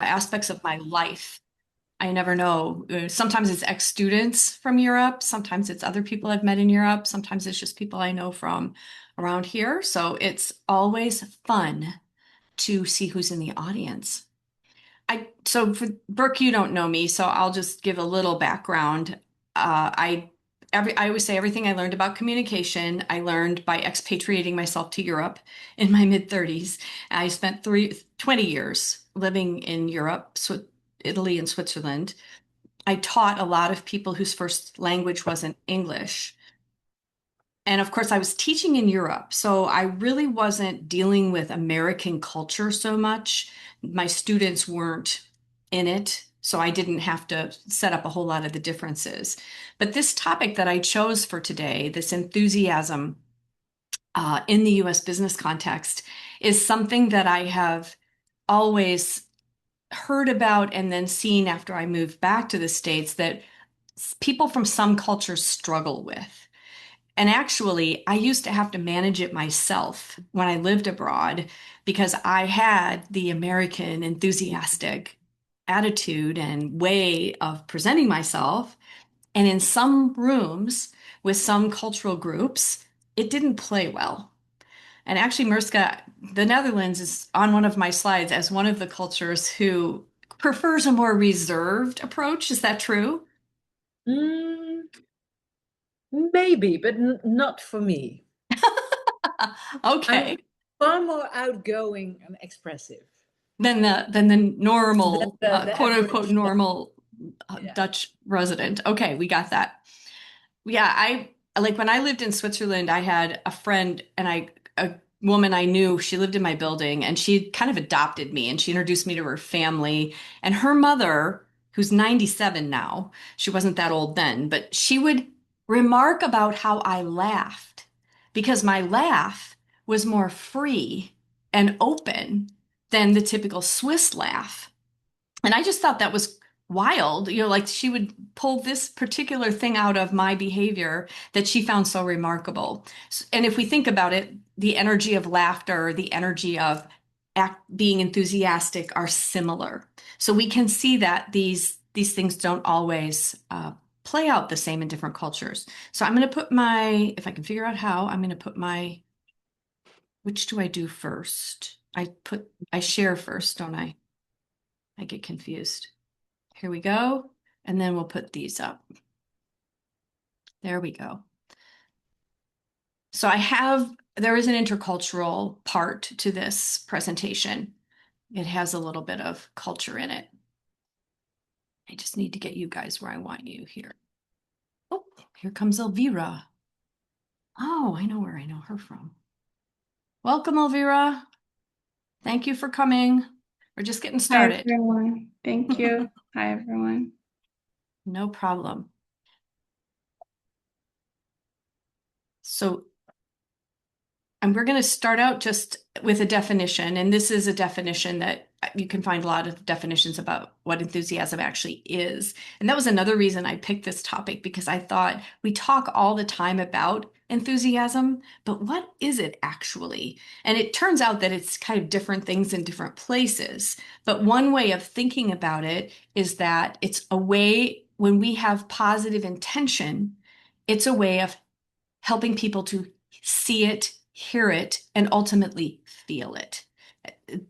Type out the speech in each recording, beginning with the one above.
aspects of my life. I never know. Sometimes it's ex-students from Europe. Sometimes it's other people I've met in Europe. Sometimes it's just people I know from around here. So it's always fun to see who's in the audience. So for Brooke, you don't know me, so I'll just give a little background. I always say everything I learned about communication, I learned by expatriating myself to Europe in my mid-30s. I spent 20 years living in Europe, Italy and Switzerland. I taught a lot of people whose first language wasn't English. And of course, I was teaching in Europe, so I really wasn't dealing with American culture so much. My students weren't in it, so I didn't have to set up a whole lot of the differences. But this topic that I chose for today, this enthusiasm in the US business context, is something that I have always heard about and then seen after I moved back to the States that people from some cultures struggle with. And actually, I used to have to manage it myself when I lived abroad because I had the American enthusiastic attitude and way of presenting myself. And in some rooms with some cultural groups, it didn't play well. And actually, Murska, the Netherlands is on one of my slides as one of the cultures who prefers a more reserved approach. Is that true? Mm, maybe, but not for me. Okay. I'm far more outgoing and expressive Than the than normal the quote unquote average one. normal Yeah. Dutch resident. Okay, we got that. Yeah, I like when I lived in Switzerland, I had a friend and a woman I knew, she lived in my building and she kind of adopted me and she introduced me to her family and her mother, who's 97 now, she wasn't that old then, but she would remark about how I laughed because my laugh was more free and open than the typical Swiss laugh. And I just thought that was wild. Like she would pull this particular thing out of my behavior that she found so remarkable. And if we think about it, the energy of laughter, the energy of being enthusiastic are similar. So we can see that these things don't always play out the same in different cultures. So I'm going to put if I can figure out how, I'm going to put which do I do first? I share first, don't I? I get confused. Here we go. And then we'll put these up. There we go. So there is an intercultural part to this presentation. It has a little bit of culture in it. I just need to get you guys where I want you here. Oh, here comes Elvira. Oh, I know where I know her from. Welcome, Elvira. Thank you for coming. We're just getting Hi, started. everyone. Thank you. Hi, everyone. No problem. So And we're going to start out just with a definition. And this is a definition that you can find a lot of definitions about what enthusiasm actually is. And that was another reason I picked this topic because I thought we talk all the time about enthusiasm, but what is it actually? And it turns out that it's kind of different things in different places. But one way of thinking about it is that it's a way when we have positive intention, it's a way of helping people to see it, hear it, and ultimately feel it.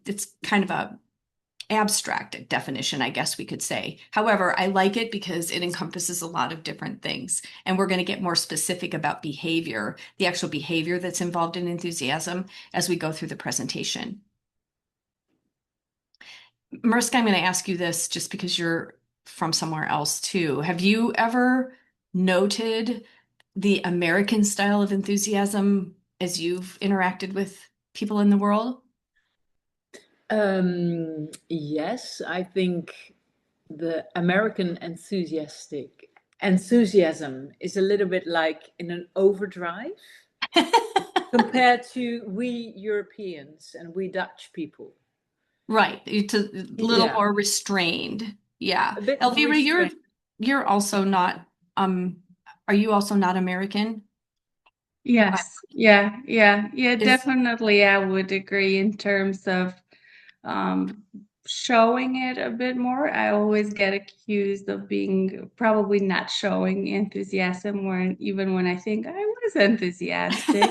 It's kind of a abstract definition, I guess we could say. However, I like it because it encompasses a lot of different things. And we're going to get more specific about behavior, the actual behavior that's involved in enthusiasm as we go through the presentation. Mariska, I'm going to ask you this just because you're from somewhere else too. Have you ever noted the American style of enthusiasm as you've interacted with people in the world? Yes, I think the American enthusiasm is a little bit like in an overdrive compared to we Europeans and we Dutch people. Right. It's a little Yeah, more restrained. Yeah. a bit more Elvira, you're restrained. you're also not are you also not American? Yes. Yeah, Is definitely. I would agree in terms of um, showing it a bit more. I always get accused of being probably not showing enthusiasm when even when I think I was enthusiastic.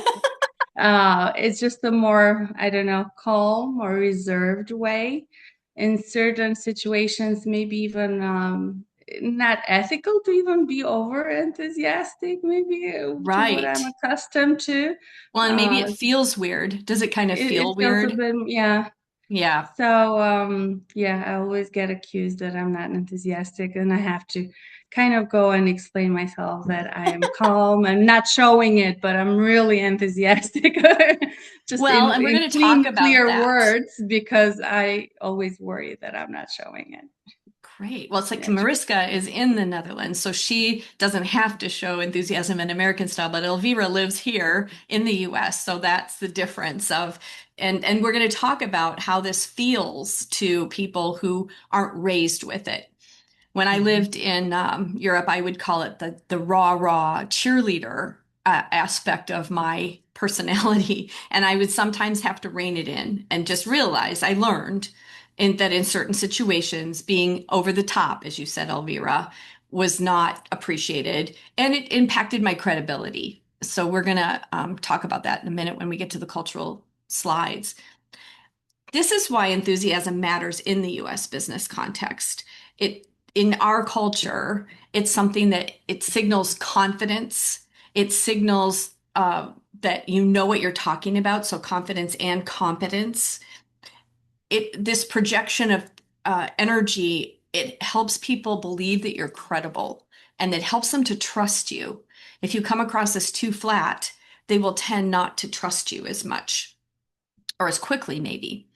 It's just a more, I don't know, calm or reserved way. In certain situations, maybe even not ethical to even be over enthusiastic, maybe to what I'm Right. accustomed to. Well, and maybe Uh, it feels weird. Does it kind of it feel feels a weird? bit, yeah. Yeah. So, yeah, I always get accused that I'm not enthusiastic, and I have to kind of go and explain myself that I am calm. I'm not showing it, but I'm really enthusiastic, just Well, and we're in going to talk clean, about clear that. words, because I always worry that I'm not showing it. Great. Well, it's like Yeah. Mariska is in the Netherlands, so she doesn't have to show enthusiasm in American style, but Elvira lives here in the US. So that's the difference of, and we're going to talk about how this feels to people who aren't raised with it. When I Mhm. lived in Europe, I would call it the raw cheerleader aspect of my personality, and I would sometimes have to rein it in and just realize I learned that in certain situations, being over the top, as you said, Elvira, was not appreciated, and it impacted my credibility. So we're gonna talk about that in a minute when we get to the cultural slides. This is why enthusiasm matters in the US business context. It in our culture, it's something that it signals confidence. It signals that you know what you're talking about, so confidence and competence. This projection of energy, it helps people believe that you're credible, and it helps them to trust you. If you come across as too flat, they will tend not to trust you as much or as quickly, maybe.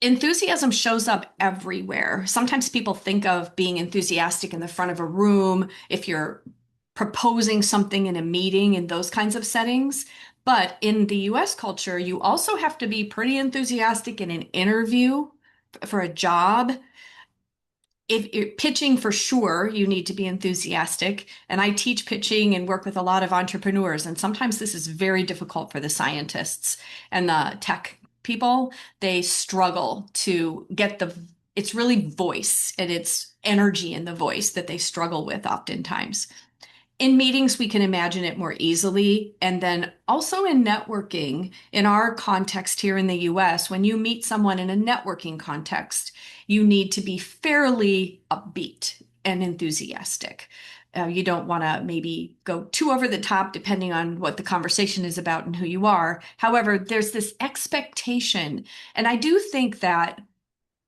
Enthusiasm shows up everywhere. Sometimes people think of being enthusiastic in the front of a room, if you're proposing something in a meeting in those kinds of settings. But in the US culture, you also have to be pretty enthusiastic in an interview for a job. If you're pitching, for sure, you need to be enthusiastic. And I teach pitching and work with a lot of entrepreneurs. And sometimes this is very difficult for the scientists and the tech people. They struggle to get it's really voice and it's energy in the voice that they struggle with oftentimes. In meetings, we can imagine it more easily. And then also in networking, in our context here in the US, when you meet someone in a networking context, you need to be fairly upbeat and enthusiastic. You don't want to maybe go too over the top, depending on what the conversation is about and who you are. However, there's this expectation. And I do think that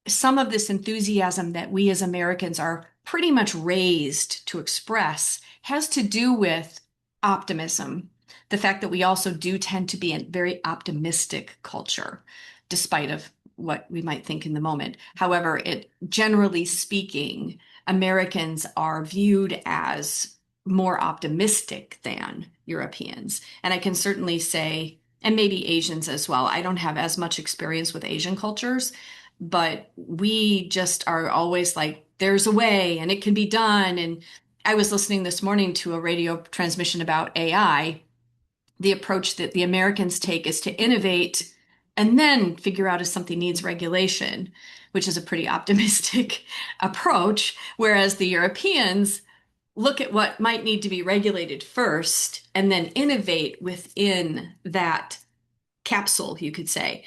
some of this enthusiasm that we as Americans are pretty much raised to express has to do with optimism. The fact that we also do tend to be a very optimistic culture, despite of what we might think in the moment. However, it generally speaking, Americans are viewed as more optimistic than Europeans. And I can certainly say, and maybe Asians as well. I don't have as much experience with Asian cultures, but we just are always like, there's a way and it can be done. And I was listening this morning to a radio transmission about AI. The approach that the Americans take is to innovate and then figure out if something needs regulation, which is a pretty optimistic approach. Whereas the Europeans look at what might need to be regulated first and then innovate within that capsule, you could say.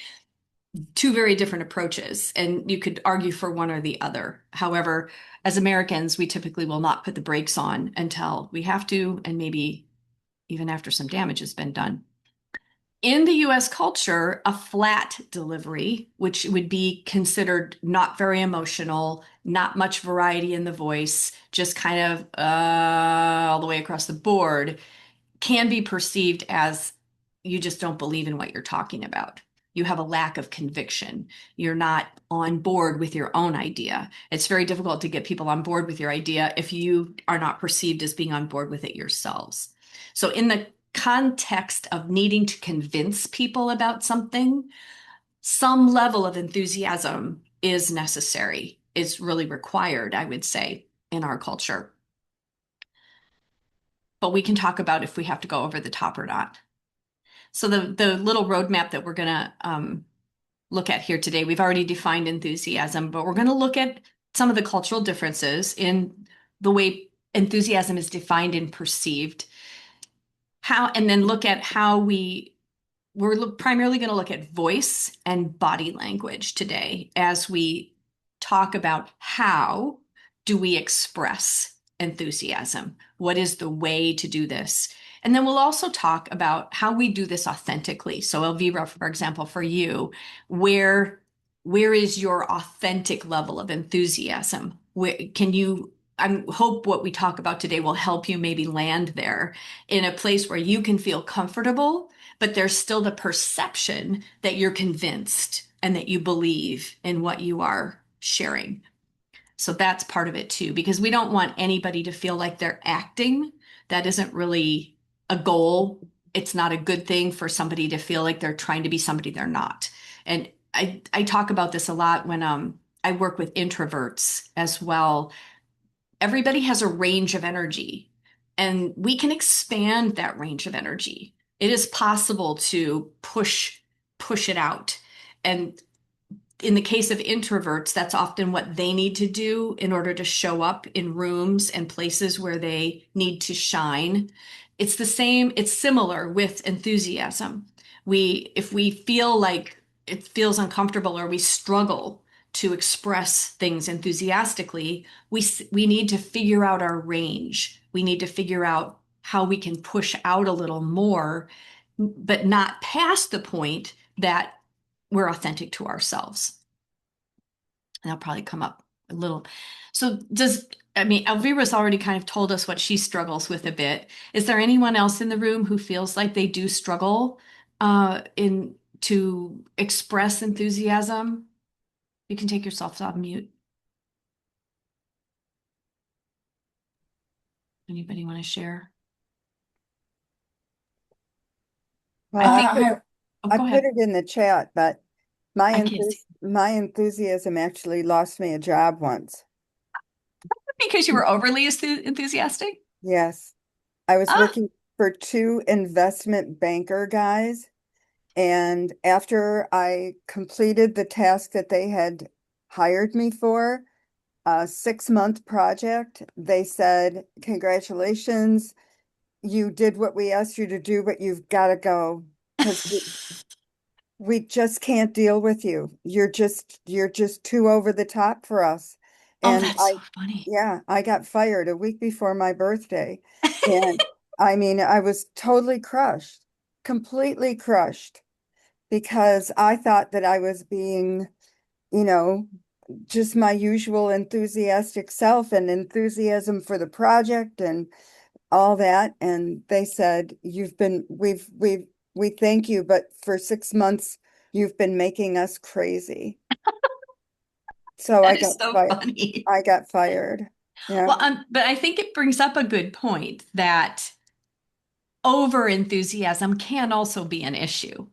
Two very different approaches, and you could argue for one or the other. However, as Americans, we typically will not put the brakes on until we have to, and maybe even after some damage has been done. In the US culture, a flat delivery, which would be considered not very emotional, not much variety in the voice, just kind of all the way across the board, can be perceived as you just don't believe in what you're talking about. You have a lack of conviction. You're not on board with your own idea. It's very difficult to get people on board with your idea if you are not perceived as being on board with it yourselves. So, in the context of needing to convince people about something, some level of enthusiasm is necessary, is really required, I would say, in our culture. But we can talk about if we have to go over the top or not. So the little roadmap that we're gonna look at here today. We've already defined enthusiasm, but we're going to look at some of the cultural differences in the way enthusiasm is defined and perceived. And then look at how we're primarily going to look at voice and body language today as we talk about how do we express enthusiasm? What is the way to do this? And then we'll also talk about how we do this authentically. So Elvira, for example, for you, where where is your authentic level of enthusiasm? I hope what we talk about today will help you maybe land there in a place where you can feel comfortable, but there's still the perception that you're convinced and that you believe in what you are sharing. So that's part of it too, because we don't want anybody to feel like they're acting. That isn't really a goal. It's not a good thing for somebody to feel like they're trying to be somebody they're not. And I talk about this a lot when I work with introverts as well. Everybody has a range of energy, and we can expand that range of energy. It is possible to push it out. And in the case of introverts, that's often what they need to do in order to show up in rooms and places where they need to shine. It's similar with enthusiasm. If we feel like it feels uncomfortable or we struggle to express things enthusiastically, we need to figure out our range. We need to figure out how we can push out a little more, but not past the point that we're authentic to ourselves. And that'll probably come up a little. So Elvira's already kind of told us what she struggles with a bit. Is there anyone else in the room who feels like they do struggle in to express enthusiasm? You can take yourself off mute. Anybody want to share? Well, I think, I go put ahead. it in the chat, but I can't see. my enthusiasm actually lost me a job once. Because you were overly enthusiastic? Yes. I was Ah, working for two investment banker guys, and after I completed the task that they had hired me for, a 6-month project, they said, "Congratulations, you did what we asked you to do, but you've got to go because we just can't deal with you. You're just too over the top for us." oh, And that's so funny. yeah, I got fired a week before my birthday. And I mean, I was totally crushed, completely crushed, because I thought that I was being, you know, just my usual enthusiastic self and enthusiasm for the project and all that. And they said, we thank you, but for 6 months, you've been making us crazy. So That is so funny. I got fired. Yeah. Well, but I think it brings up a good point that over enthusiasm can also be an issue.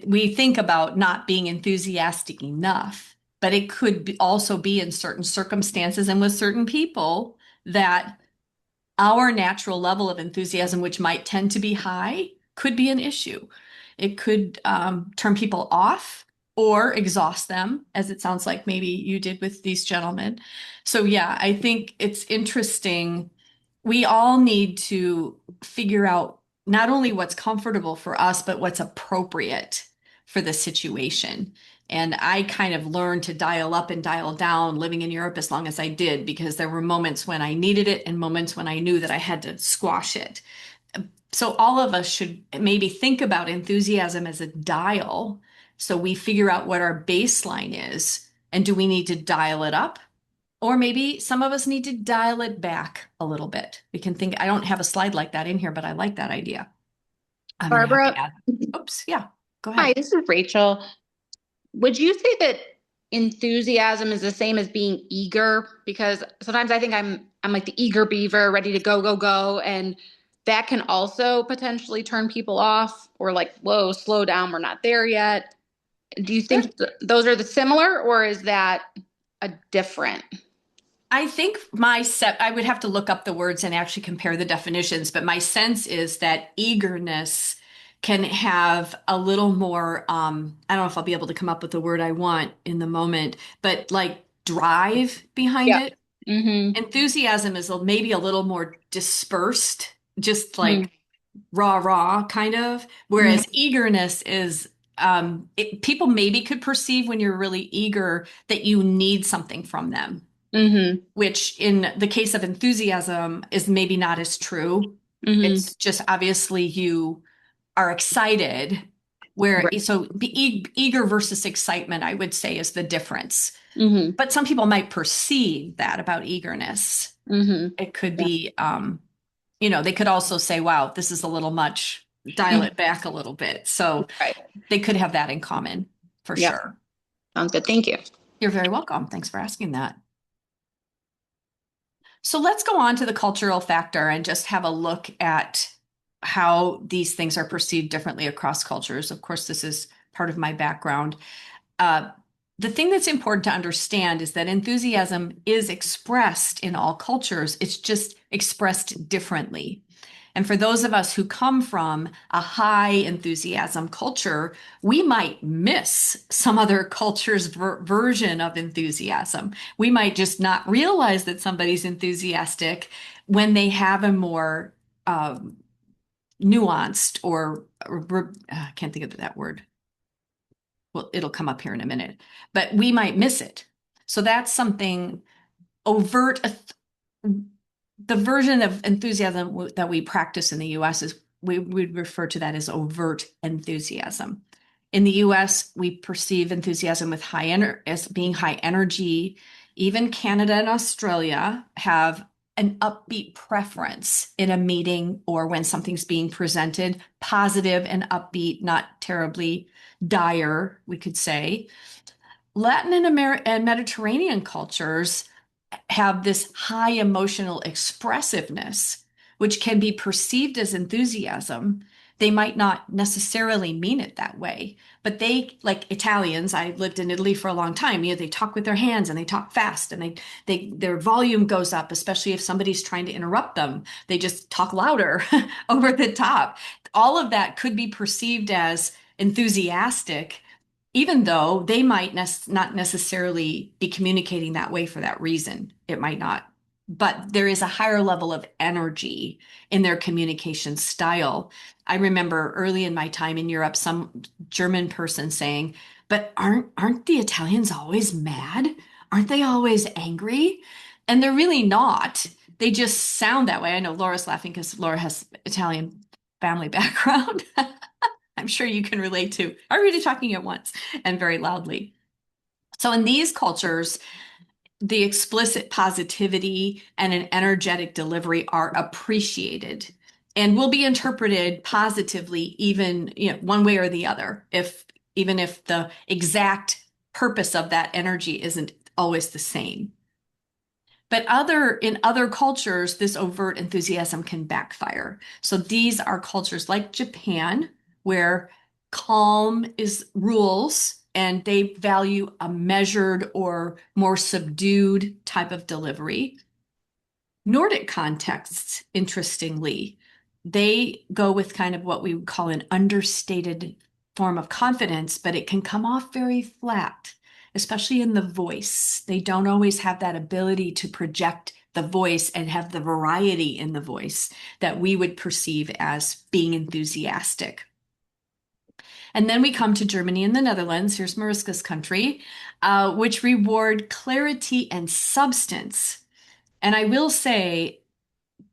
We think about not being enthusiastic enough, but it could also be in certain circumstances and with certain people that our natural level of enthusiasm, which might tend to be high, could be an issue. It could turn people off or exhaust them, as it sounds like maybe you did with these gentlemen. So, yeah, I think it's interesting. We all need to figure out not only what's comfortable for us, but what's appropriate for the situation. And I kind of learned to dial up and dial down living in Europe as long as I did, because there were moments when I needed it and moments when I knew that I had to squash it. So all of us should maybe think about enthusiasm as a dial. So we figure out what our baseline is. And do we need to dial it up? Or maybe some of us need to dial it back a little bit. We can think, I don't have a slide like that in here, but I like that idea. I'm going to have to Barbara, add. Oops. Yeah. Go hi, ahead. this is Rachel. Would you say that enthusiasm is the same as being eager? Because sometimes I think I'm like the eager beaver, ready to go, go, go, and that can also potentially turn people off or like, whoa, slow down, we're not there yet. Do you think those are the similar or is that a different? I think I would have to look up the words and actually compare the definitions, but my sense is that eagerness can have a little more, I don't know if I'll be able to come up with the word I want in the moment, but like drive behind Yeah. it. Mm-hmm. Enthusiasm is maybe a little more dispersed, just Mm-hmm. like rah kind of, whereas eagerness is people maybe could perceive when you're really eager that you need something from them, Mm-hmm. which in the case of enthusiasm is maybe not as true. Mm-hmm. It's just obviously you are excited, where Right. so eager versus excitement, I would say, is the difference. Mm-hmm. But some people might perceive that about eagerness. Mm-hmm. It could Yeah. be they could also say, wow, this is a little much, dial Mhm. it back a little bit. So Right. they could have that in common for Yeah. sure. Sounds good. Thank you. You're very welcome. Thanks for asking that. So let's go on to the cultural factor and just have a look at how these things are perceived differently across cultures. Of course, this is part of my background. Uh, the thing that's important to understand is that enthusiasm is expressed in all cultures. It's just expressed differently. And for those of us who come from a high enthusiasm culture, we might miss some other culture's version of enthusiasm. We might just not realize that somebody's enthusiastic when they have a more um, nuanced or I can't think of that word. Well, it'll come up here in a minute, but we might miss it. So that's something overt. The version of enthusiasm that we practice in the US is we would refer to that as overt enthusiasm. In the US, we perceive enthusiasm with as being high energy. Even Canada and Australia have an upbeat preference in a meeting or when something's being presented, positive and upbeat, not terribly dire, we could say. Latin and Mediterranean cultures have this high emotional expressiveness, which can be perceived as enthusiasm. They might not necessarily mean it that way, but they, like Italians, I lived in Italy for a long time, they talk with their hands and they talk fast and their volume goes up, especially if somebody's trying to interrupt them. They just talk louder over the top. All of that could be perceived as enthusiastic, even though they might not necessarily be communicating that way for that reason. It might not. But there is a higher level of energy in their communication style. I remember early in my time in Europe, some German person saying, "But aren't the Italians always mad? Aren't they always angry?" And they're really not. They just sound that way. I know Laura's laughing because Laura has Italian family background. I'm sure you can relate to already talking at once and very loudly. So in these cultures, the explicit positivity and an energetic delivery are appreciated and will be interpreted positively, even one way or the other, even if the exact purpose of that energy isn't always the same. But in other cultures, this overt enthusiasm can backfire. So these are cultures like Japan, where calm is rules and they value a measured or more subdued type of delivery. Nordic contexts, interestingly, they go with kind of what we would call an understated form of confidence, but it can come off very flat, especially in the voice. They don't always have that ability to project the voice and have the variety in the voice that we would perceive as being enthusiastic. And then we come to Germany and the Netherlands, here's Mariska's country, which reward clarity and substance. And I will say,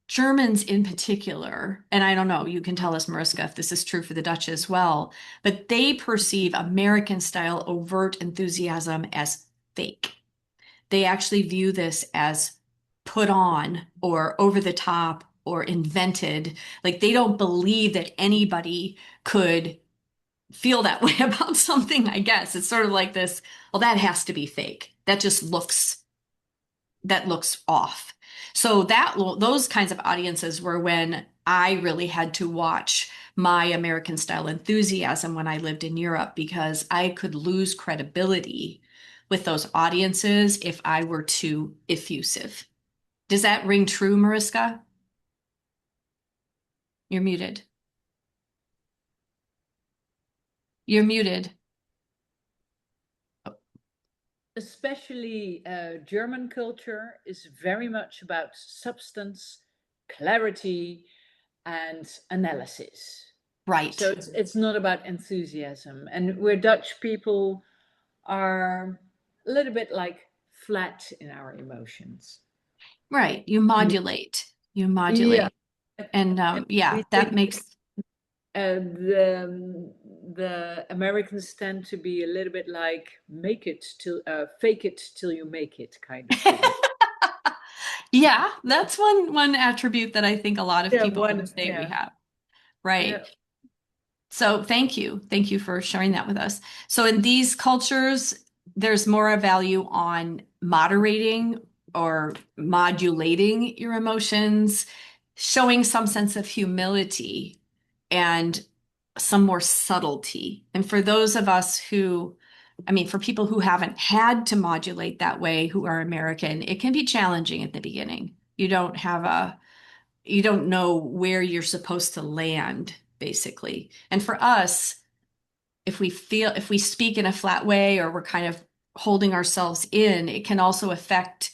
Germans in particular, and I don't know, you can tell us, Mariska, if this is true for the Dutch as well, but they perceive American style overt enthusiasm as fake. They actually view this as put on or over the top or invented. Like they don't believe that anybody could feel that way about something, I guess. It's sort of like this, well, that has to be fake. That looks off. So those kinds of audiences were when I really had to watch my American style enthusiasm when I lived in Europe because I could lose credibility with those audiences if I were too effusive. Does that ring true, Mariska? You're muted. You're muted. Especially German culture is very much about substance, clarity, and analysis. Right. So it's not about enthusiasm. And where Dutch people are a little bit like flat in our emotions. Right. You modulate. You modulate. Yeah. And yeah, We that think makes the Americans tend to be a little bit like fake it till you make it kind of thing. yeah, that's one attribute that I think a lot of Yeah, people would say we yeah, have. Right. yeah. So thank you. Thank you for sharing that with us. So in these cultures, there's more a value on moderating or modulating your emotions, showing some sense of humility and some more subtlety. And for those of us who, I mean, for people who haven't had to modulate that way, who are American, it can be challenging at the beginning. You don't know where you're supposed to land, basically. And for us, if we speak in a flat way or we're kind of holding ourselves in, it can also affect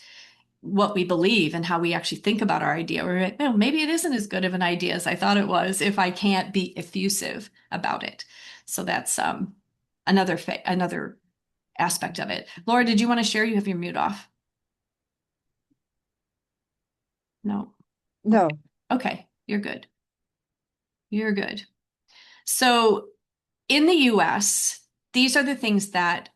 what we believe and how we actually think about our idea. We're like, oh, maybe it isn't as good of an idea as I thought it was if I can't be effusive about it. So that's another aspect of it. Laura, did you want to share? You have your mute off. No. No. Okay, you're good. You're good. So in the US, these are the things that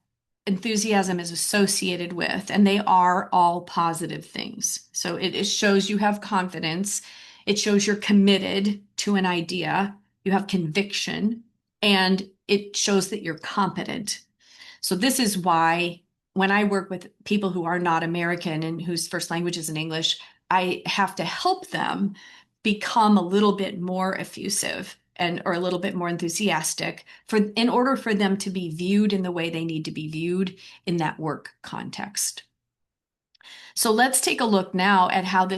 enthusiasm is associated with, and they are all positive things. So it shows you have confidence, it shows you're committed to an idea, you have conviction, and it shows that you're competent. So this is why when I work with people who are not American and whose first language is in English, I have to help them become a little bit more effusive and or a little bit more enthusiastic in order for them to be viewed in the way they need to be viewed in that work context. So let's take a look now at how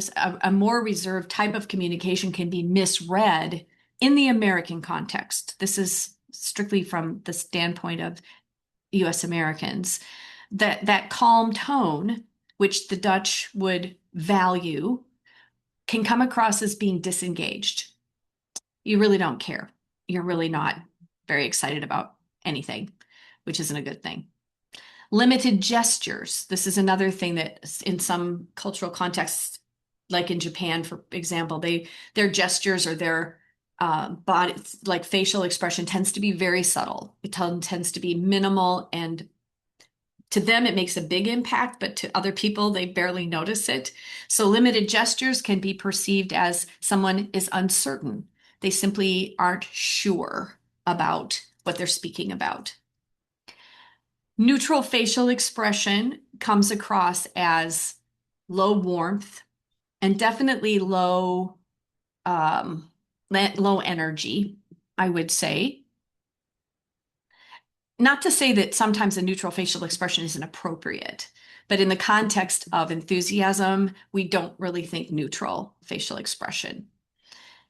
a more reserved type of communication can be misread in the American context. This is strictly from the standpoint of US Americans. That calm tone, which the Dutch would value, can come across as being disengaged. You really don't care. You're really not very excited about anything, which isn't a good thing. Limited gestures. This is another thing that in some cultural contexts, like in Japan, for example, their gestures or their body, like facial expression tends to be very subtle. It tends to be minimal, and to them it makes a big impact, but to other people they barely notice it. So limited gestures can be perceived as someone is uncertain. They simply aren't sure about what they're speaking about. Neutral facial expression comes across as low warmth and definitely low energy, I would say. Not to say that sometimes a neutral facial expression isn't appropriate, but in the context of enthusiasm, we don't really think neutral facial expression.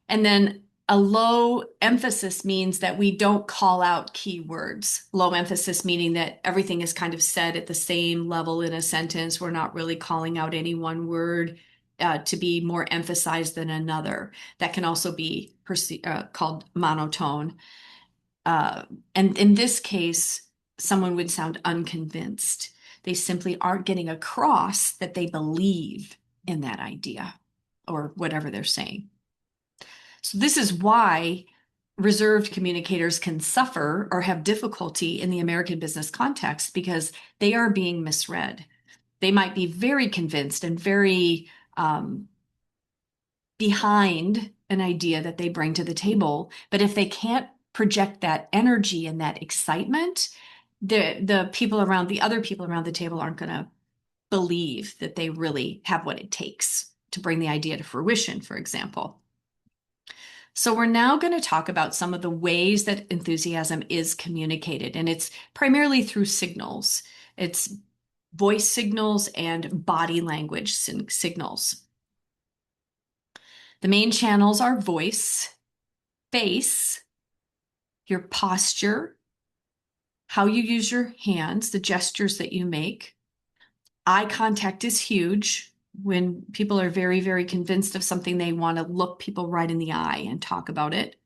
And then a low emphasis means that we don't call out key words. Low emphasis meaning that everything is kind of said at the same level in a sentence. We're not really calling out any one word to be more emphasized than another. That can also be called monotone. And in this case, someone would sound unconvinced. They simply aren't getting across that they believe in that idea or whatever they're saying. So this is why reserved communicators can suffer or have difficulty in the American business context because they are being misread. They might be very convinced and very behind an idea that they bring to the table, but if they can't project that energy and that excitement, the other people around the table aren't going to believe that they really have what it takes to bring the idea to fruition, for example. So we're now going to talk about some of the ways that enthusiasm is communicated, and it's primarily through signals. It's voice signals and body language signals. The main channels are voice, face, your posture, how you use your hands, the gestures that you make. Eye contact is huge. When people are very, very convinced of something, they want to look people right in the eye and talk about it.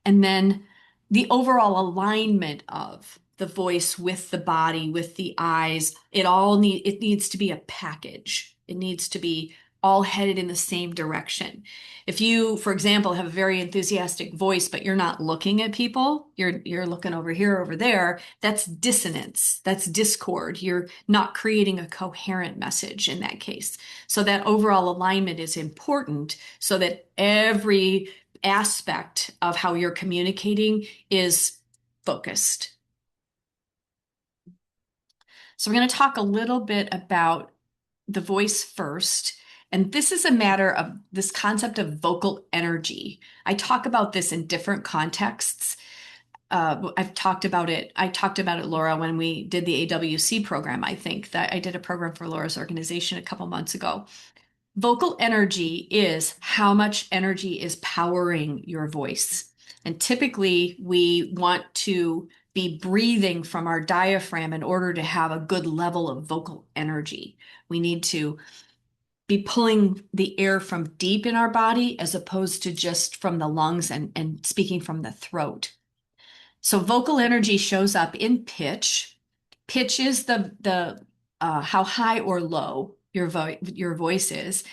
And then the overall alignment of the voice with the body, with the eyes, it needs to be a package. It needs to be all headed in the same direction. If you, for example, have a very enthusiastic voice, but you're not looking at people, you're looking over here, over there, that's dissonance, that's discord. You're not creating a coherent message in that case. So that overall alignment is important so that every aspect of how you're communicating is focused. So we're going to talk a little bit about the voice first. And this is a matter of this concept of vocal energy. I talk about this in different contexts. I've talked about it. I talked about it, Laura, when we did the AWC program. I think that I did a program for Laura's organization a couple months ago. Vocal energy is how much energy is powering your voice. And typically, we want to be breathing from our diaphragm in order to have a good level of vocal energy. We need to be pulling the air from deep in our body as opposed to just from the lungs and speaking from the throat. So vocal energy shows up in pitch. Pitch is the how high or low your voice is.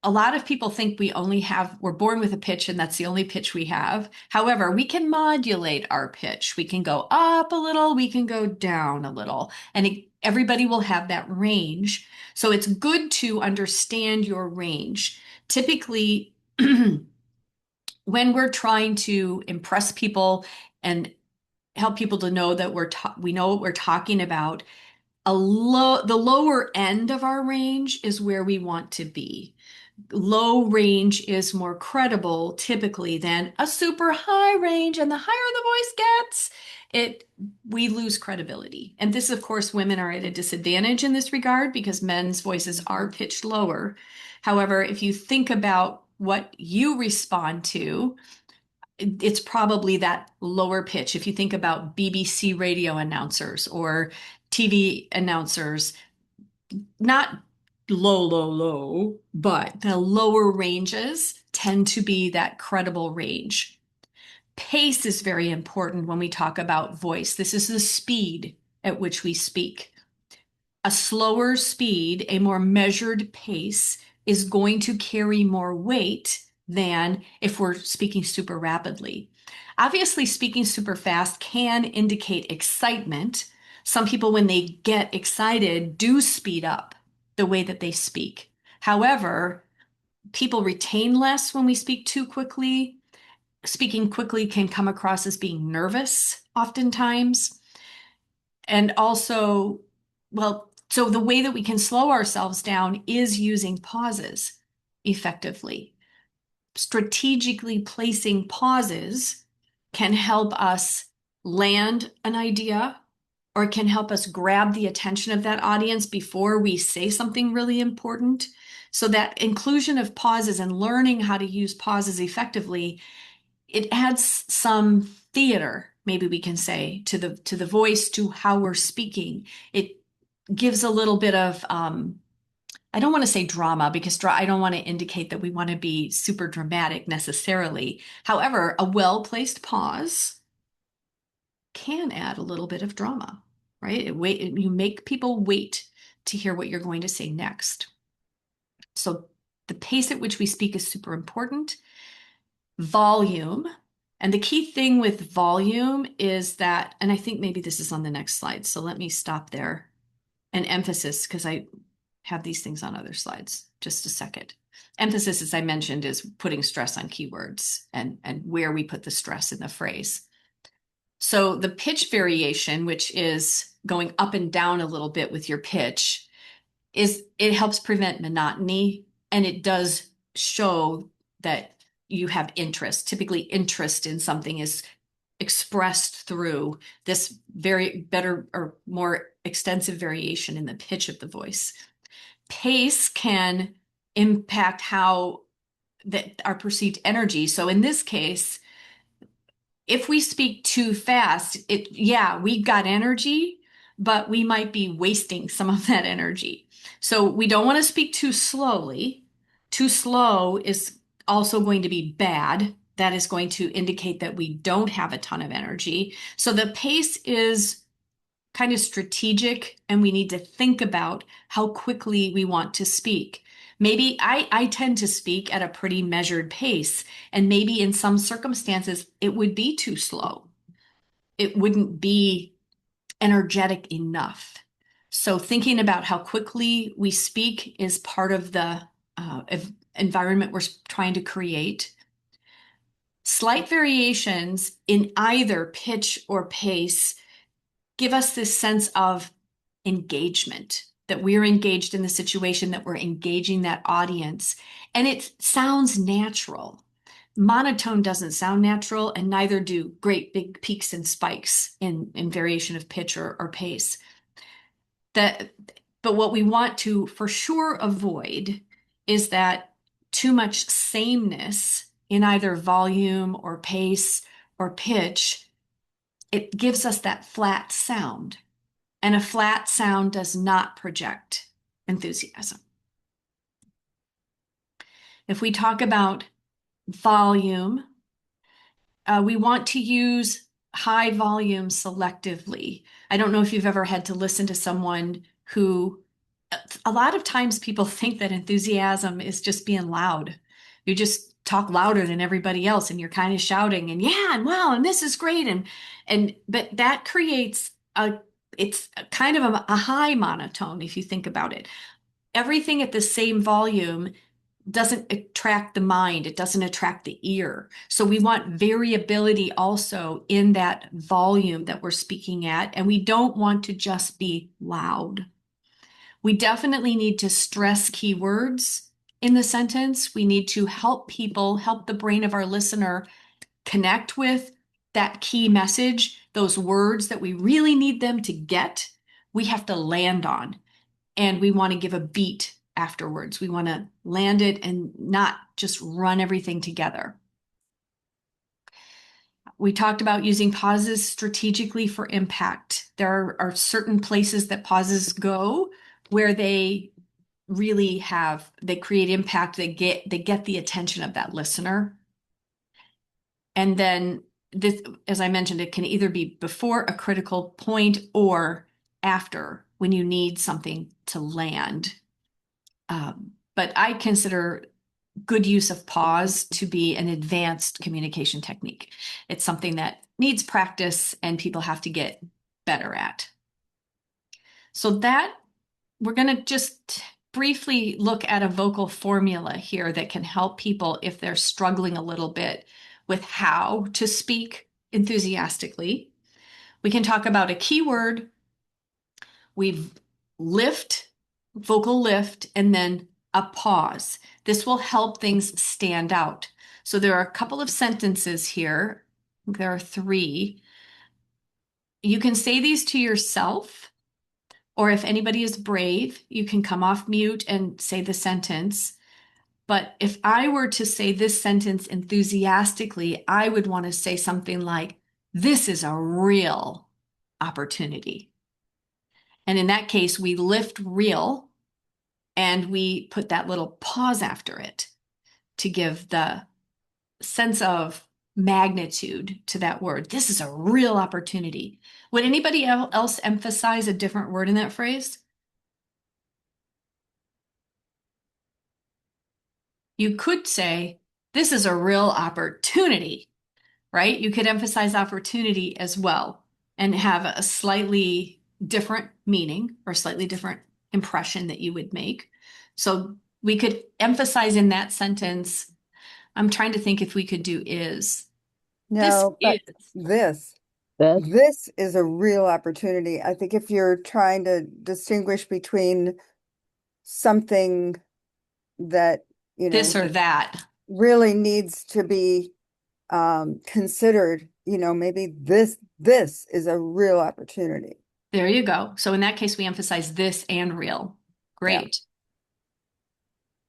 A lot of people think we're born with a pitch and that's the only pitch we have. However, we can modulate our pitch. We can go up a little, we can go down a little, and everybody will have that range. So it's good to understand your range. Typically, when we're trying to impress people and help people to know that we know what we're talking about, the lower end of our range is where we want to be. Low range is more credible typically than a super high range, and the higher the voice gets, we lose credibility. And this, of course, women are at a disadvantage in this regard because men's voices are pitched lower. However, if you think about what you respond to, it's probably that lower pitch. If you think about BBC radio announcers or TV announcers, not low, low, low, but the lower ranges tend to be that credible range. Pace is very important when we talk about voice. This is the speed at which we speak. A slower speed, a more measured pace, is going to carry more weight than if we're speaking super rapidly. Obviously, speaking super fast can indicate excitement. Some people, when they get excited, do speed up the way that they speak. However, people retain less when we speak too quickly. Speaking quickly can come across as being nervous oftentimes. And also, so the way that we can slow ourselves down is using pauses effectively. Strategically placing pauses can help us land an idea, or it can help us grab the attention of that audience before we say something really important. So that inclusion of pauses and learning how to use pauses effectively, it adds some theater, maybe we can say, to the voice, to how we're speaking. It gives a little bit of I don't want to say drama because I don't want to indicate that we want to be super dramatic necessarily. However, a well-placed pause can add a little bit of drama, right? You make people wait to hear what you're going to say next. So the pace at which we speak is super important. Volume. And the key thing with volume is that, and I think maybe this is on the next slide, so let me stop there. And emphasis, because I have these things on other slides. Just a second. Emphasis, as I mentioned, is putting stress on keywords and where we put the stress in the phrase. So the pitch variation, which is going up and down a little bit with your pitch, it helps prevent monotony, and it does show that you have interest. Typically, interest in something is expressed through this very better or more extensive variation in the pitch of the voice. Pace can impact how that our perceived energy. So in this case, if we speak too fast, yeah, we've got energy, but we might be wasting some of that energy. So we don't want to speak too slowly. Too slow is also going to be bad. That is going to indicate that we don't have a ton of energy. So the pace is kind of strategic, and we need to think about how quickly we want to speak. Maybe I tend to speak at a pretty measured pace, and maybe in some circumstances it would be too slow. It wouldn't be energetic enough. So thinking about how quickly we speak is part of the environment we're trying to create. Slight variations in either pitch or pace give us this sense of engagement, that we're engaged in the situation, that we're engaging that audience. And it sounds natural. Monotone doesn't sound natural, and neither do great big peaks and spikes in variation of pitch or pace. But what we want to for sure avoid is that too much sameness in either volume or pace or pitch. It gives us that flat sound. And a flat sound does not project enthusiasm. If we talk about volume, we want to use high volume selectively. I don't know if you've ever had to listen to someone who, a lot of times people think that enthusiasm is just being loud. You just talk louder than everybody else and you're kind of shouting and yeah, and wow, and this is great. But that creates it's kind of a high monotone if you think about it. Everything at the same volume doesn't attract the mind, it doesn't attract the ear. So we want variability also in that volume that we're speaking at, and we don't want to just be loud. We definitely need to stress keywords in the sentence. We need to help people, help the brain of our listener connect with that key message, those words that we really need them to get. We have to land on, and we want to give a beat afterwards. We want to land it and not just run everything together. We talked about using pauses strategically for impact. There are certain places that pauses go where they really they create impact. They get the attention of that listener. And then this, as I mentioned, it can either be before a critical point or after when you need something to land. But I consider good use of pause to be an advanced communication technique. It's something that needs practice and people have to get better at. So that we're going to just briefly look at a vocal formula here that can help people if they're struggling a little bit with how to speak enthusiastically. We can talk about a keyword. We've vocal lift, and then a pause. This will help things stand out. So there are a couple of sentences here. There are 3. You can say these to yourself, or if anybody is brave, you can come off mute and say the sentence. But if I were to say this sentence enthusiastically, I would want to say something like, "This is a real opportunity." And in that case, we lift real and we put that little pause after it to give the sense of magnitude to that word. This is a real opportunity. Would anybody else emphasize a different word in that phrase? You could say, this is a real opportunity, right? You could emphasize opportunity as well and have a slightly different meaning or slightly different impression that you would make. So we could emphasize in that sentence. I'm trying to think if we could do is. No, but This this is a real opportunity. I think if you're trying to distinguish between something that, this or that. really needs to be considered, maybe this is a real opportunity. There you go. So in that case, we emphasize this and real. Great. Yeah.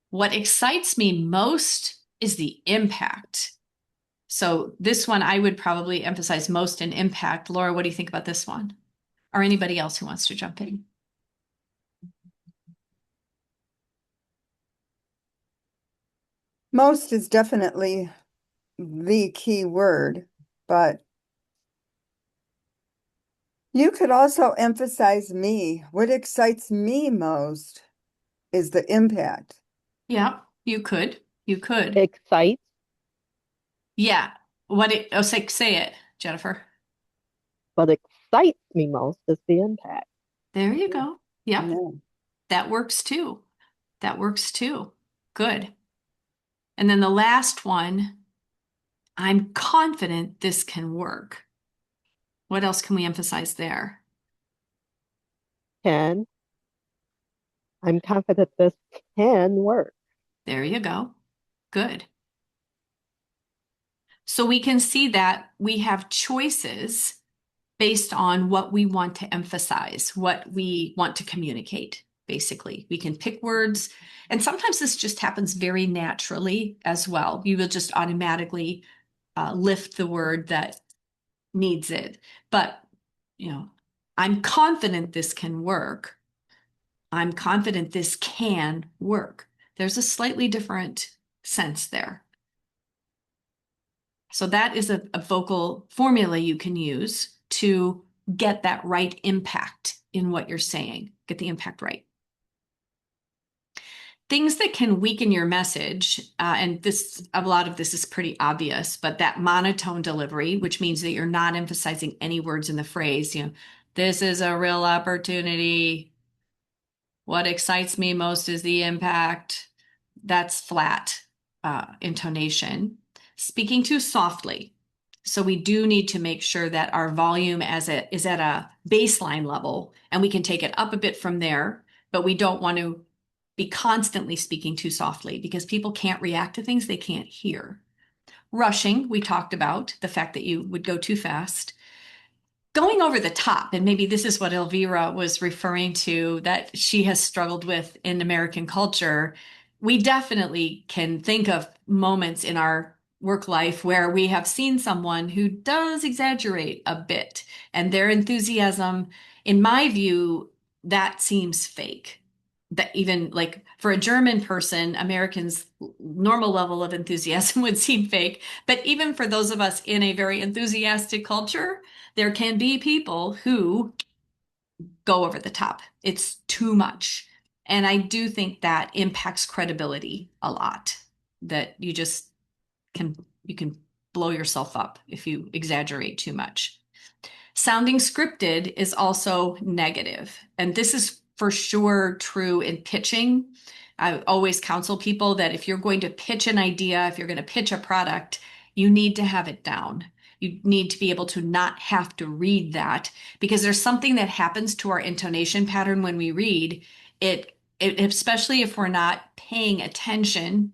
What excites me most is the impact. So this one I would probably emphasize most in impact. Laura, what do you think about this one? Or anybody else who wants to jump in? Most is definitely the key word, but you could also emphasize me. What excites me most is the impact. Yeah, you could. You could. Excite. Yeah. Say it, Jennifer. What excites me most is the impact. There you go. Yep. Yeah. That works too. That works too. Good. And then the last one, I'm confident this can work. What else can we emphasize there? I'm confident this can work. There you go. Good. So we can see that we have choices based on what we want to emphasize, what we want to communicate, basically. We can pick words, and sometimes this just happens very naturally as well. You will just automatically lift the word that needs it. But, I'm confident this can work. I'm confident this can work. There's a slightly different sense there. So that is a vocal formula you can use to get that right impact in what you're saying, get the impact right. Things that can weaken your message, and a lot of this is pretty obvious, but that monotone delivery, which means that you're not emphasizing any words in the phrase, this is a real opportunity. What excites me most is the impact. That's flat intonation. Speaking too softly. So we do need to make sure that our volume is at a baseline level, and we can take it up a bit from there, but we don't want to be constantly speaking too softly because people can't react to things they can't hear. Rushing, we talked about the fact that you would go too fast. Going over the top, and maybe this is what Elvira was referring to that she has struggled with in American culture. We definitely can think of moments in our work life where we have seen someone who does exaggerate a bit, and their enthusiasm, in my view, that seems fake. That even like for a German person, Americans' normal level of enthusiasm would seem fake. But even for those of us in a very enthusiastic culture, there can be people who go over the top. It's too much. And I do think that impacts credibility a lot, that you can blow yourself up if you exaggerate too much. Sounding scripted is also negative. And this is for sure true in pitching. I always counsel people that if you're going to pitch an idea, if you're going to pitch a product, you need to have it down. You need to be able to not have to read that because there's something that happens to our intonation pattern when we read it, especially if we're not paying attention,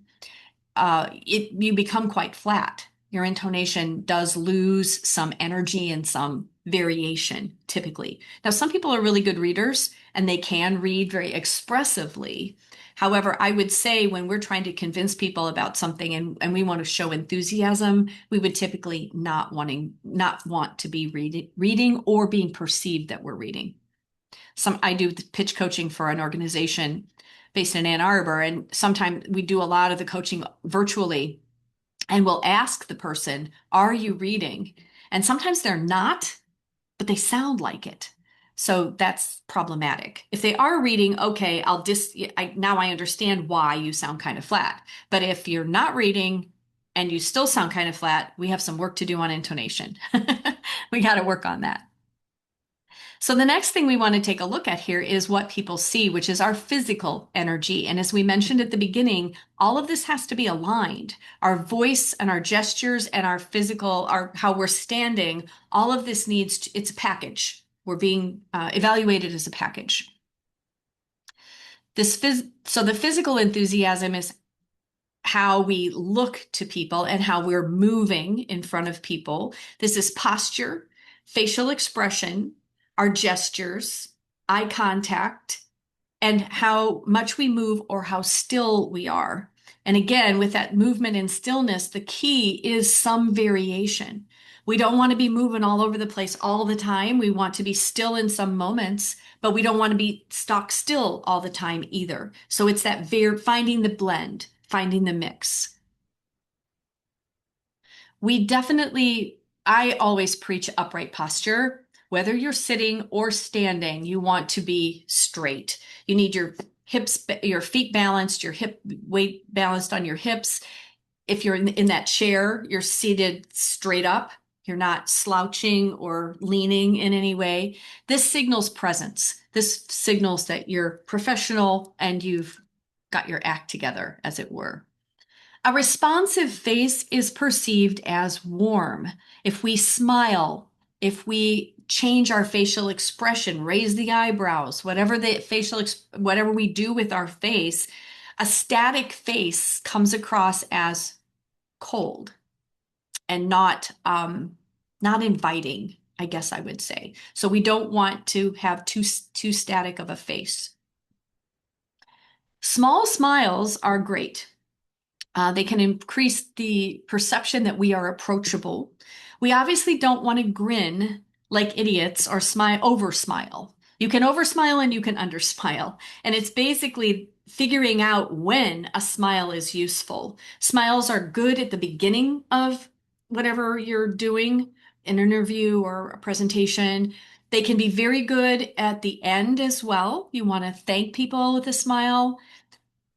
you become quite flat. Your intonation does lose some energy and some variation typically. Now, some people are really good readers and they can read very expressively. However, I would say when we're trying to convince people about something and we want to show enthusiasm, we would typically not want to be reading or being perceived that we're reading. I do pitch coaching for an organization based in Ann Arbor, and sometimes we do a lot of the coaching virtually, and we'll ask the person, "Are you reading?" And sometimes they're not, but they sound like it. So that's problematic. If they are reading, okay, now I understand why you sound kind of flat. But if you're not reading and you still sound kind of flat, we have some work to do on intonation. We got to work on that. So the next thing we want to take a look at here is what people see, which is our physical energy. And as we mentioned at the beginning, all of this has to be aligned. Our voice and our gestures and our physical, how we're standing, all of this it's a package. We're being evaluated as a package. So the physical enthusiasm is how we look to people and how we're moving in front of people. This is posture, facial expression, our gestures, eye contact, and how much we move or how still we are. And again, with that movement and stillness, the key is some variation. We don't want to be moving all over the place all the time. We want to be still in some moments, but we don't want to be stock still all the time either. So it's that finding the blend, finding the mix. I always preach upright posture. Whether you're sitting or standing, you want to be straight. You need your hips, your feet balanced, your hip weight balanced on your hips. If you're in that chair, you're seated straight up. You're not slouching or leaning in any way. This signals presence. This signals that you're professional and you've got your act together, as it were. A responsive face is perceived as warm. If we smile, if we change our facial expression, raise the eyebrows, whatever we do with our face, a static face comes across as cold and not inviting, I guess I would say. So we don't want to have too static of a face. Small smiles are great. They can increase the perception that we are approachable. We obviously don't want to grin like idiots or over smile. You can over smile and you can under smile. And it's basically figuring out when a smile is useful. Smiles are good at the beginning of whatever you're doing, an interview or a presentation. They can be very good at the end as well. You want to thank people with a smile.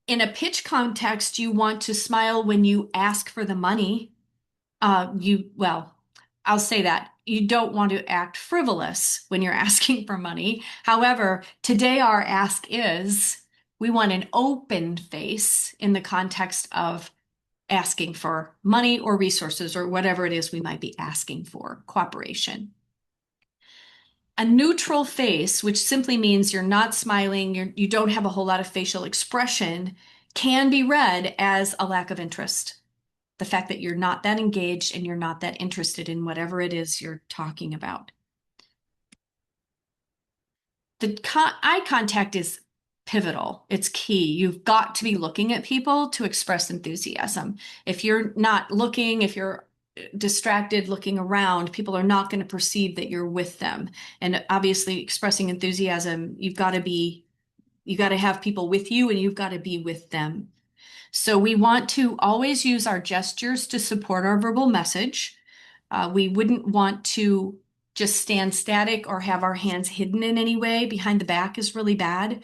In a pitch context, you want to smile when you ask for the money. I'll say that. You don't want to act frivolous when you're asking for money. However, today our ask is we want an open face in the context of asking for money or resources or whatever it is we might be asking for, cooperation. A neutral face, which simply means you're not smiling, you don't have a whole lot of facial expression, can be read as a lack of interest. The fact that you're not that engaged and you're not that interested in whatever it is you're talking about. The eye contact is pivotal. It's key. You've got to be looking at people to express enthusiasm. If you're not looking, if you're distracted looking around, people are not going to perceive that you're with them. And obviously expressing enthusiasm, you've got to have people with you and you've got to be with them. So we want to always use our gestures to support our verbal message. We wouldn't want to just stand static or have our hands hidden in any way. Behind the back is really bad.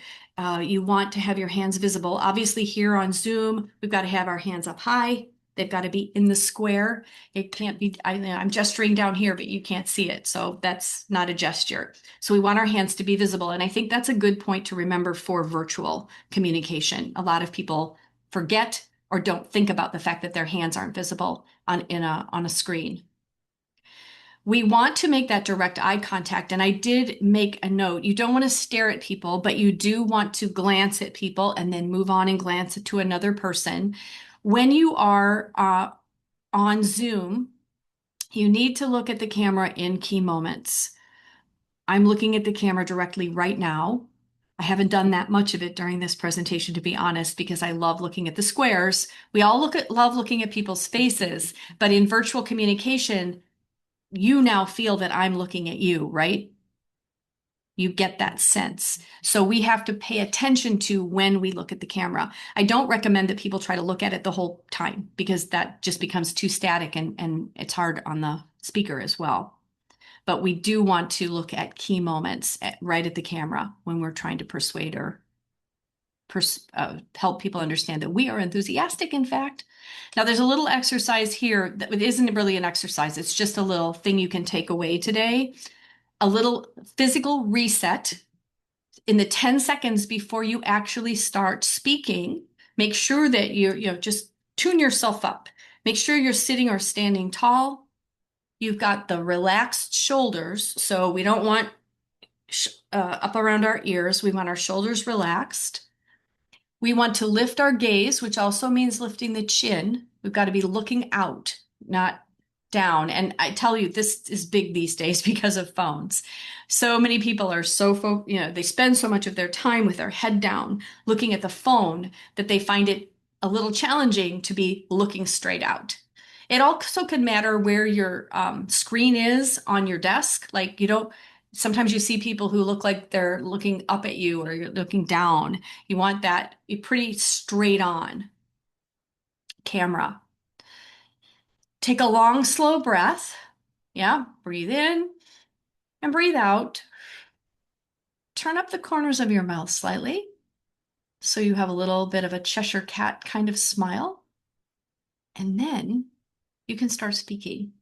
You want to have your hands visible. Obviously here on Zoom, we've got to have our hands up high. They've got to be in the square. It can't be, I'm gesturing down here, but you can't see it. So that's not a gesture. So we want our hands to be visible. And I think that's a good point to remember for virtual communication. A lot of people forget or don't think about the fact that their hands aren't visible on a screen. We want to make that direct eye contact. And I did make a note. You don't want to stare at people, but you do want to glance at people and then move on and glance to another person. When you are on Zoom, you need to look at the camera in key moments. I'm looking at the camera directly right now. I haven't done that much of it during this presentation, to be honest, because I love looking at the squares. We all love looking at people's faces, but in virtual communication, you now feel that I'm looking at you, right? You get that sense. So we have to pay attention to when we look at the camera. I don't recommend that people try to look at it the whole time because that just becomes too static and it's hard on the speaker as well. But we do want to look at key moments right at the camera when we're trying to persuade or help people understand that we are enthusiastic, in fact. Now, there's a little exercise here that isn't really an exercise. It's just a little thing you can take away today. A little physical reset in the 10 seconds before you actually start speaking. Make sure that you just tune yourself up. Make sure you're sitting or standing tall. You've got the relaxed shoulders. So we don't want up around our ears. We want our shoulders relaxed. We want to lift our gaze, which also means lifting the chin. We've got to be looking out, not down. And I tell you, this is big these days because of phones. So many people are they spend so much of their time with their head down looking at the phone that they find it a little challenging to be looking straight out. It also could matter where your screen is on your desk. Like sometimes you see people who look like they're looking up at you or you're looking down. You want that pretty straight on camera. Take a long, slow breath. Yeah, breathe in and breathe out. Turn up the corners of your mouth slightly so you have a little bit of a Cheshire cat kind of smile. And then you can start speaking.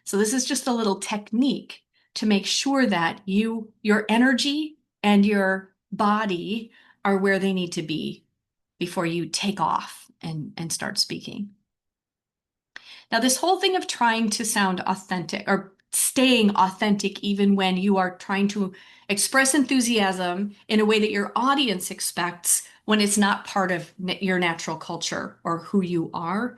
So this is just a little technique to make sure that your energy and your body are where they need to be before you take off and start speaking. Now, this whole thing of trying to sound authentic or staying authentic, even when you are trying to express enthusiasm in a way that your audience expects when it's not part of your natural culture or who you are.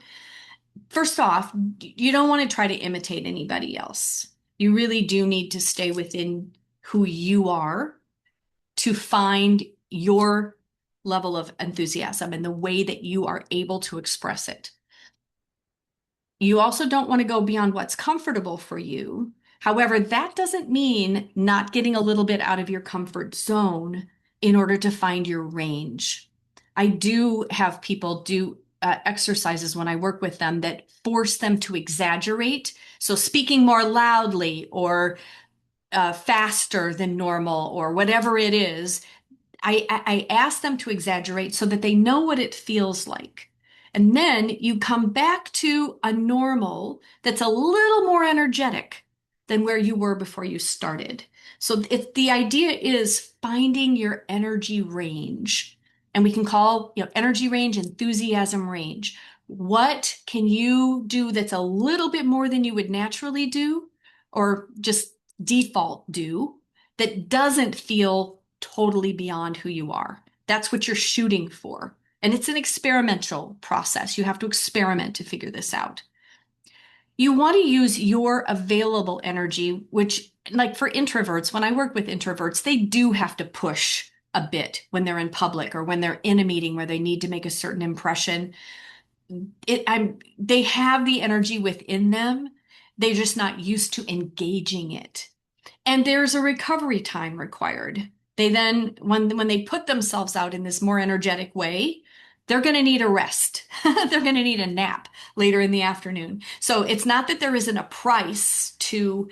First off, you don't want to try to imitate anybody else. You really do need to stay within who you are to find your level of enthusiasm and the way that you are able to express it. You also don't want to go beyond what's comfortable for you. However, that doesn't mean not getting a little bit out of your comfort zone in order to find your range. I do have people do exercises when I work with them that force them to exaggerate. So speaking more loudly or faster than normal or whatever it is, I ask them to exaggerate so that they know what it feels like. And then you come back to a normal that's a little more energetic than where you were before you started. So the idea is finding your energy range. And we can call, energy range, enthusiasm range. What can you do that's a little bit more than you would naturally do or just default do that doesn't feel totally beyond who you are? That's what you're shooting for. And it's an experimental process. You have to experiment to figure this out. You want to use your available energy, which, like for introverts, when I work with introverts, they do have to push a bit when they're in public or when they're in a meeting where they need to make a certain impression. They have the energy within them. They're just not used to engaging it. And there's a recovery time required. They then, when they put themselves out in this more energetic way, they're going to need a rest. They're going to need a nap later in the afternoon. So it's not that there isn't a price to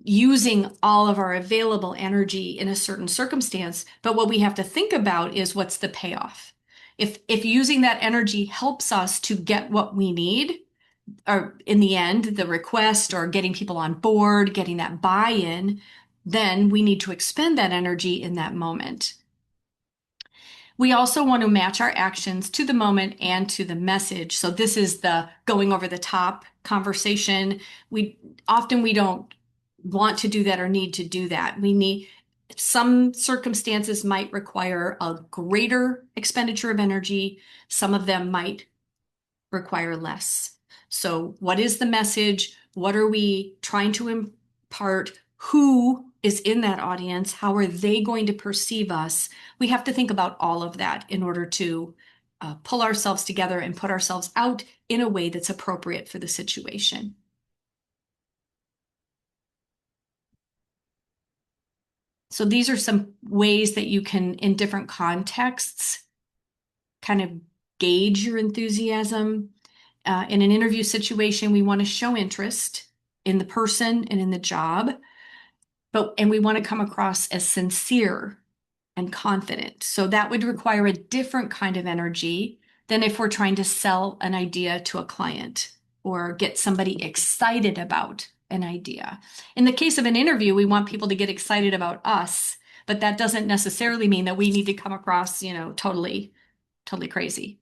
using all of our available energy in a certain circumstance, but what we have to think about is what's the payoff. If using that energy helps us to get what we need, or in the end, the request or getting people on board, getting that buy-in, then we need to expend that energy in that moment. We also want to match our actions to the moment and to the message. So this is the going over the top conversation. We don't want to do that or need to do that. Some circumstances might require a greater expenditure of energy. Some of them might require less. So what is the message? What are we trying to impart? Who is in that audience? How are they going to perceive us? We have to think about all of that in order to pull ourselves together and put ourselves out in a way that's appropriate for the situation. So these are some ways that you can, in different contexts, kind of gauge your enthusiasm. In an interview situation, we want to show interest in the person and in the job, and we want to come across as sincere and confident. So that would require a different kind of energy than if we're trying to sell an idea to a client or get somebody excited about an idea. In the case of an interview, we want people to get excited about us, but that doesn't necessarily mean that we need to come across, totally crazy.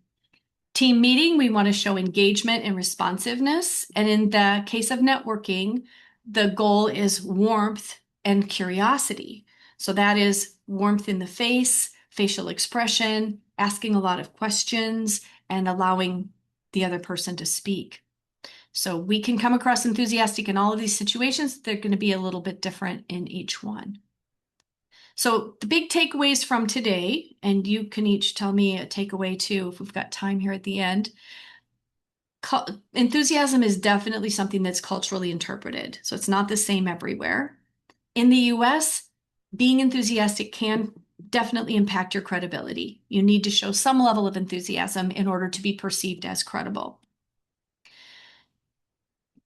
Team meeting, we want to show engagement and responsiveness. And in the case of networking, the goal is warmth and curiosity. So that is warmth in the face, facial expression, asking a lot of questions, and allowing the other person to speak. So we can come across enthusiastic in all of these situations. They're going to be a little bit different in each one. So the big takeaways from today, and you can each tell me a takeaway too if we've got time here at the end. Enthusiasm is definitely something that's culturally interpreted. So it's not the same everywhere. In the US, being enthusiastic can definitely impact your credibility. You need to show some level of enthusiasm in order to be perceived as credible.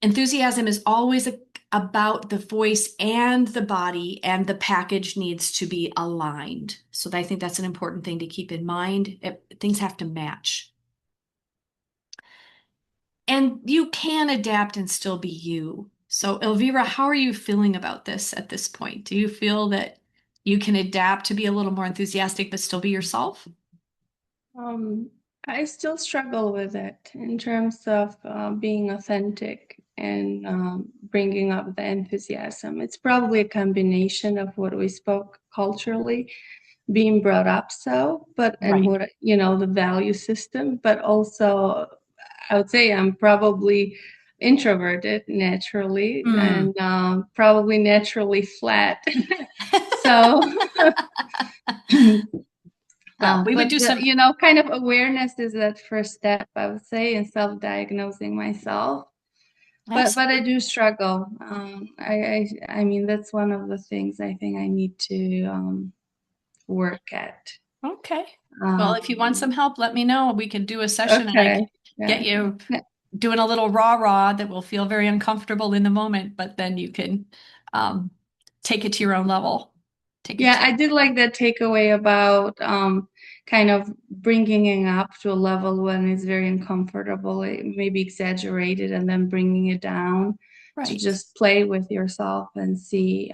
Enthusiasm is always about the voice and the body, and the package needs to be aligned. So I think that's an important thing to keep in mind. Things have to match. And you can adapt and still be you. So, Elvira, how are you feeling about this at this point? Do you feel that you can adapt to be a little more enthusiastic but still be yourself? Um, I still struggle with it in terms of being authentic and bringing up the enthusiasm. It's probably a combination of what we spoke culturally, being brought up so, but and Right. what the value system, but also I would say I'm probably introverted naturally and probably naturally flat. So Well, we would but do some. kind of awareness is that first step, I would say, in self-diagnosing myself. But I do struggle. I mean, that's one of the things I think I need to work at. Okay. Well, if you want some help, let me know. We can do a session and I Okay. can get you doing a little rah-rah that will feel very uncomfortable in the moment, but then you can take it to your own level. Yeah, I did like that takeaway about kind of bringing it up to a level when it's very uncomfortable, maybe exaggerated, and then bringing it down to just play with yourself and see,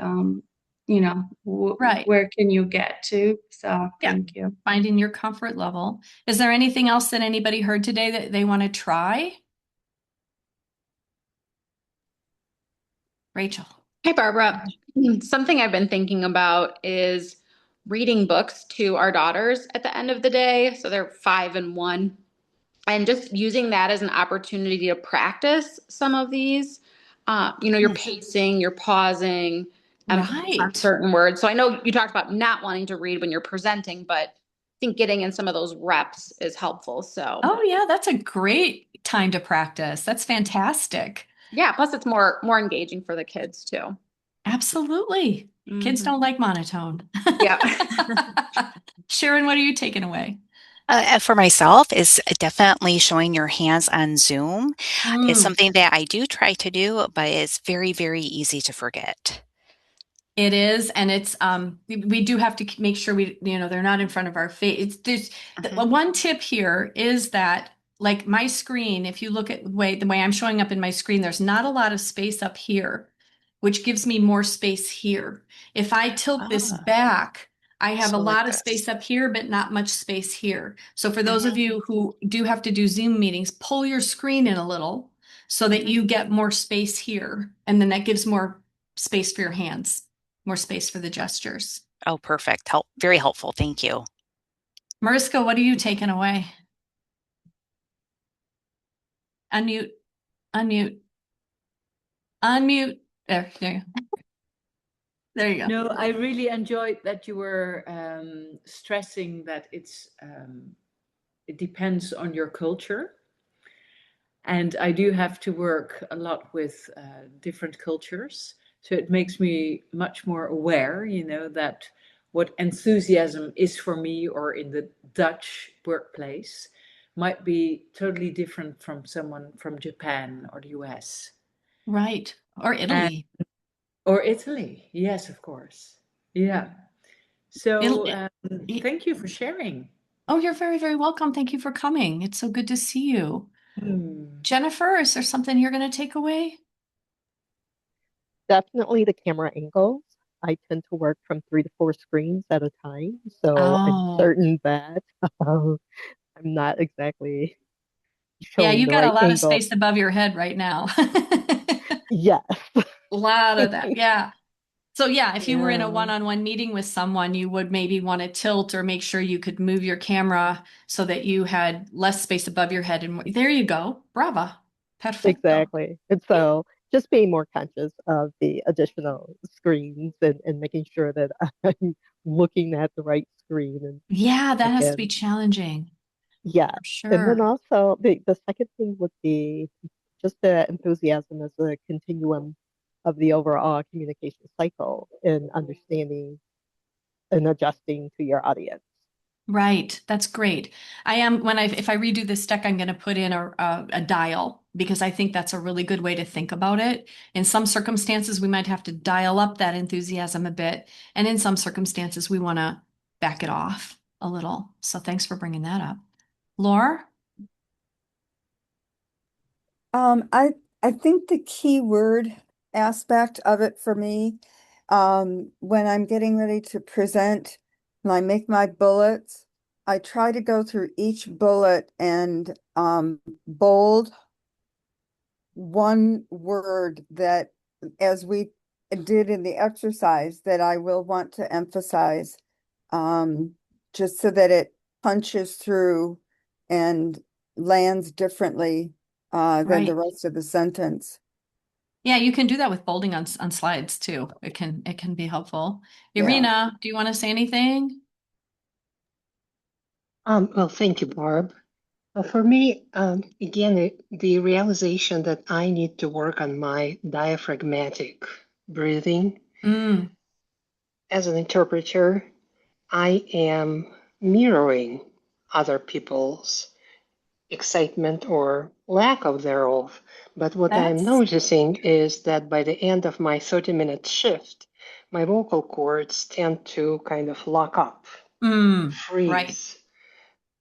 where can you get to. So thank you. Finding your comfort level. Is there anything else that anybody heard today that they want to try? Rachel. Hey, Barbara. Something I've been thinking about is reading books to our daughters at the end of the day. So they're 5 and 1. And just using that as an opportunity to practice some of these. You're pacing, you're pausing, emphasis on certain words. So I know you talked about not wanting to read when you're presenting, but I think getting in some of those reps is helpful. So, oh yeah, that's a great time to practice. That's fantastic. Yeah, plus it's more engaging for the kids too. Absolutely. Kids don't like monotone. Yeah. Sharon, what are you taking away? For myself, is definitely showing your hands on Zoom. It's something that I do try to do, but it's very, very easy to forget. It is, and it's we do have to make sure they're not in front of our face. One tip here is that, like, my screen, if you look at the way I'm showing up in my screen, there's not a lot of space up here, which gives me more space here. If I tilt this back, I have a lot of space up here, but not much space here. So for those of you who do have to do Zoom meetings, pull your screen in a little so that you get more space here, and then that gives more space for your hands. More space for the gestures. Oh, perfect. Very helpful. Thank you. Mariska, what are you taking away? Unmute. There you go. There you go. No, I really enjoyed that you were stressing that it depends on your culture. And I do have to work a lot with different cultures. So it makes me much more aware, that what enthusiasm is for me or in the Dutch workplace might be totally different from someone from Japan or the US. Right. Or Italy. Or Italy. Yes, of course. Yeah. So thank you for sharing. Oh, you're very, very welcome. Thank you for coming. It's so good to see you. Jennifer, is there something you're going to take away? Definitely the camera angles. I tend to work from 3 to 4 screens at a time, so I'm certain that I'm not exactly showing you the got a right lot of angle. space above your head right now. Yes. A lot of that. Yeah. So yeah, if you were in a one-on-one meeting with someone, you would maybe want to tilt or make sure you could move your camera so that you had less space above your head. And there you go. Brava. Perfecto. Exactly. And so just being more conscious of the additional screens and making sure that I'm looking at the right screen. And Yeah, that has to be again, challenging yeah. for And then sure. also the second thing would be just the enthusiasm as a continuum of the overall communication cycle and understanding and adjusting to your audience. Right. That's great. I am when if I redo this deck, I'm going to put in a dial because I think that's a really good way to think about it. In some circumstances, we might have to dial up that enthusiasm a bit, and in some circumstances, we want to back it off a little. So thanks for bringing that up. Laura? I think the key word aspect of it for me, when I'm getting ready to present and I make my bullets, I try to go through each bullet and bold one word that, as we did in the exercise, that I will want to emphasize, just so that it punches through and lands differently than the Right. rest of the sentence. Yeah, you can do that with bolding on slides too. It can be helpful. Yeah. Irina, do you want to say anything? Well, thank you, Barb. For me, again, the realization that I need to work on my diaphragmatic breathing. Mm, As an interpreter, I am mirroring other people's excitement or lack of thereof. But what I'm that's noticing is that by the end of my 30-minute shift, my vocal cords tend to kind of lock up, right. freeze.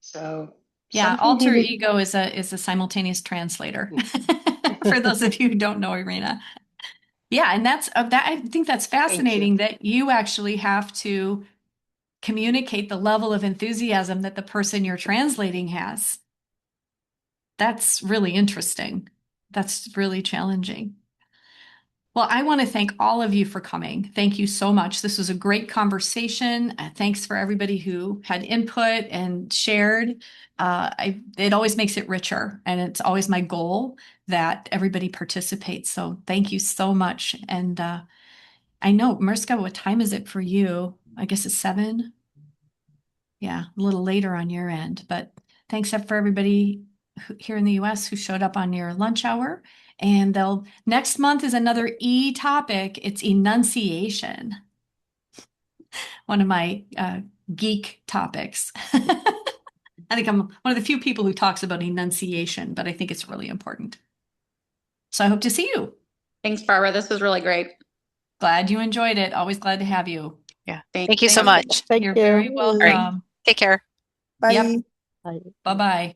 So Yeah, something alter needed. ego is a simultaneous translator. For those of you who don't know Irina. Yeah, and that's that I think that's Thank you. fascinating that you actually have to communicate the level of enthusiasm that the person you're translating has. That's really interesting. That's really challenging. Well, I want to thank all of you for coming. Thank you so much. This was a great conversation. Thanks for everybody who had input and shared. It always makes it richer, and it's always my goal that everybody participates. So thank you so much. And I know, Mariska, what time is it for you? I guess it's 7. Yeah, a little later on your end, but thanks for everybody here in the US who showed up on your lunch hour. And they'll next month is another E topic. It's enunciation, one of my geek topics. I think I'm one of the few people who talks about enunciation, but I think it's really important. So I hope to see you. Thanks, Barbara. This was really great. Glad you enjoyed it. Always glad to have you. Yeah. Thank, Thank you so thank you. much. Thank You're very you. All right. welcome. Take care. Yep. Bye. Bye. Bye-bye.